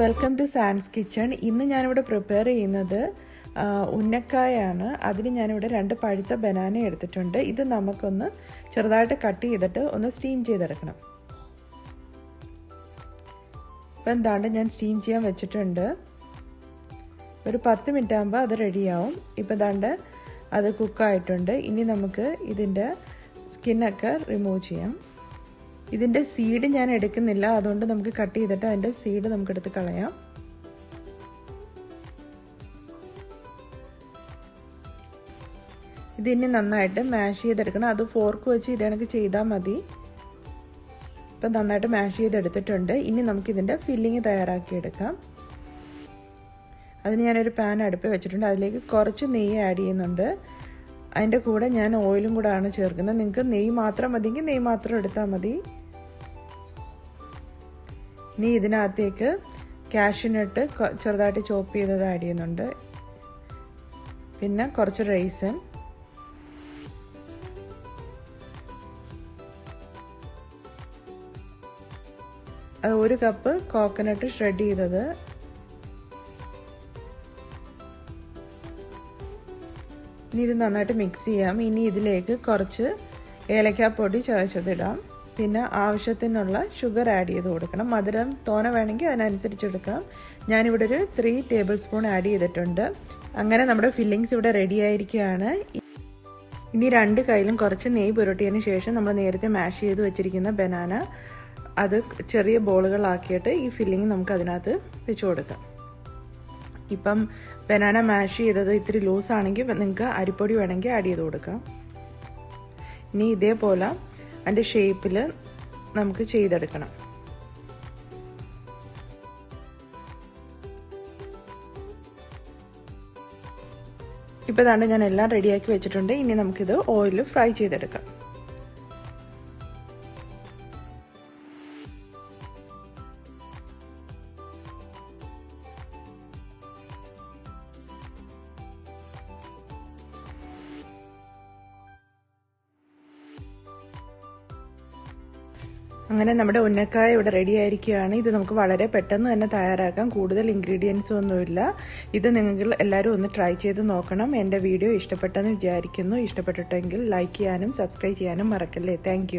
Welcome to sans kitchen. ഇന്ന് ഞാനിവിടെ prepare ചെയ്യുന്നത് ഉന്നക്കായാണ്. അതിന് ഞാനിവിടെ 2 പഴുത്ത ബനാന എടുത്തിട്ടുണ്ട്. ഇത് നമുക്കൊന്ന് ചെറുതായിട്ട് കട്ട് ചെയ്തിട്ട് ഒന്ന് സ്റ്റീം ചെയ്തെടുക്കണം. ഇപ്പം എന്താണ്ട് ഞാൻ സ്റ്റീം ചെയ്യാൻ വെച്ചിട്ടുണ്ട്. ഒരു 10 മിനിറ്റ് ആകുമ്പോൾ അത് റെഡിയാവും. ഇപ്പം എന്താണ്ട് അത് കുക്കായിട്ടുണ്ട്. ഇനി നമുക്ക് ഇതിൻ്റെ സ്കിന്നൊക്കെ റിമൂവ് ചെയ്യാം. ഇതിൻ്റെ സീഡ് ഞാൻ എടുക്കുന്നില്ല, അതുകൊണ്ട് നമുക്ക് കട്ട് ചെയ്തിട്ട് അതിൻ്റെ സീഡ് നമുക്ക് എടുത്ത് കളയാം. ഇതിനി നന്നായിട്ട് മാഷ് ചെയ്തെടുക്കണം. അത് ഫോർക്ക് വെച്ച് ഇതേണക്ക് ചെയ്താൽ മതി. ഇപ്പം നന്നായിട്ട് മാഷ് ചെയ്തെടുത്തിട്ടുണ്ട്. ഇനി നമുക്കിതിൻ്റെ ഫില്ലിങ് തയ്യാറാക്കിയെടുക്കാം. അതിന് ഞാനൊരു പാൻ അടുപ്പിൽ വെച്ചിട്ടുണ്ട്. അതിലേക്ക് കുറച്ച് നെയ്യ് ആഡ് ചെയ്യുന്നുണ്ട്. അതിൻ്റെ കൂടെ ഞാൻ ഓയിലും കൂടെ ആണ് ചേർക്കുന്നത്. നിങ്ങൾക്ക് നെയ്യ് മാത്രം മതിയെങ്കിൽ നെയ്യ് മാത്രം എടുത്താൽ മതി. ഇനി ഇതിനകത്തേക്ക് കാഷ്യൂനട്ട് ചെറുതായിട്ട് ചോപ്പ് ചെയ്തത് ആഡ് ചെയ്യുന്നുണ്ട്. പിന്നെ കുറച്ച് റൈസിൻ, അത് 1 കപ്പ് കോക്കനട്ട് ഷ്രെഡ് ചെയ്തത്, ഇനി ഇത് നന്നായിട്ട് മിക്സ് ചെയ്യാം. ഇനി ഇതിലേക്ക് കുറച്ച് ഏലക്കാപ്പൊടി ചതച്ചതിടാം. പിന്നെ ആവശ്യത്തിനുള്ള ഷുഗർ ആഡ് ചെയ്ത് കൊടുക്കണം. മധുരം തോന വേണമെങ്കിൽ അതിനനുസരിച്ച് എടുക്കാം. ഞാനിവിടെ ഒരു 3 ടേബിൾ സ്പൂൺ ആഡ് ചെയ്തിട്ടുണ്ട്. അങ്ങനെ നമ്മുടെ ഫില്ലിങ്സ് ഇവിടെ റെഡി ആയിരിക്കുകയാണ്. ഇനി 2 കൈയിലും കുറച്ച് നെയ്യ് പുരട്ടിയതിന് ശേഷം നമ്മൾ നേരത്തെ മാഷ് ചെയ്ത് വെച്ചിരിക്കുന്ന ബനാന അത് ചെറിയ ബോളുകളാക്കിയിട്ട് ഈ ഫില്ലിങ് നമുക്ക് അതിനകത്ത് വെച്ച് കൊടുക്കാം. ഇപ്പം ബനാന മാഷ് ചെയ്തത് ഇത്തിരി ലൂസാണെങ്കിൽ നിങ്ങൾക്ക് അരിപ്പൊടി വേണമെങ്കിൽ ആഡ് ചെയ്ത് കൊടുക്കാം. ഇനി ഇതേപോലെ അതിൻ്റെ ഷേപ്പിൽ നമുക്ക് ചെയ്തെടുക്കണം. ഇപ്പോൾ ഇതാണ്ട് ഞാൻ എല്ലാം റെഡിയാക്കി വെച്ചിട്ടുണ്ട്. ഇനി നമുക്കിത് ഓയിലിൽ ഫ്രൈ ചെയ്തെടുക്കാം. അങ്ങനെ നമ്മുടെ ഉന്നക്കായ ഇവിടെ റെഡി ആയിരിക്കുകയാണ്. ഇത് നമുക്ക് വളരെ പെട്ടെന്ന് തന്നെ തയ്യാറാക്കാം. കൂടുതൽ ഇൻഗ്രീഡിയൻസും ഒന്നുമില്ല. ഇത് നിങ്ങൾ എല്ലാവരും ഒന്ന് ട്രൈ ചെയ്ത് നോക്കണം. എൻ്റെ വീഡിയോ ഇഷ്ടപ്പെട്ടെന്ന് വിചാരിക്കുന്നു. ഇഷ്ടപ്പെട്ടിട്ടെങ്കിൽ ലൈക്ക് ചെയ്യാനും സബ്സ്ക്രൈബ് ചെയ്യാനും മറക്കല്ലേ. താങ്ക്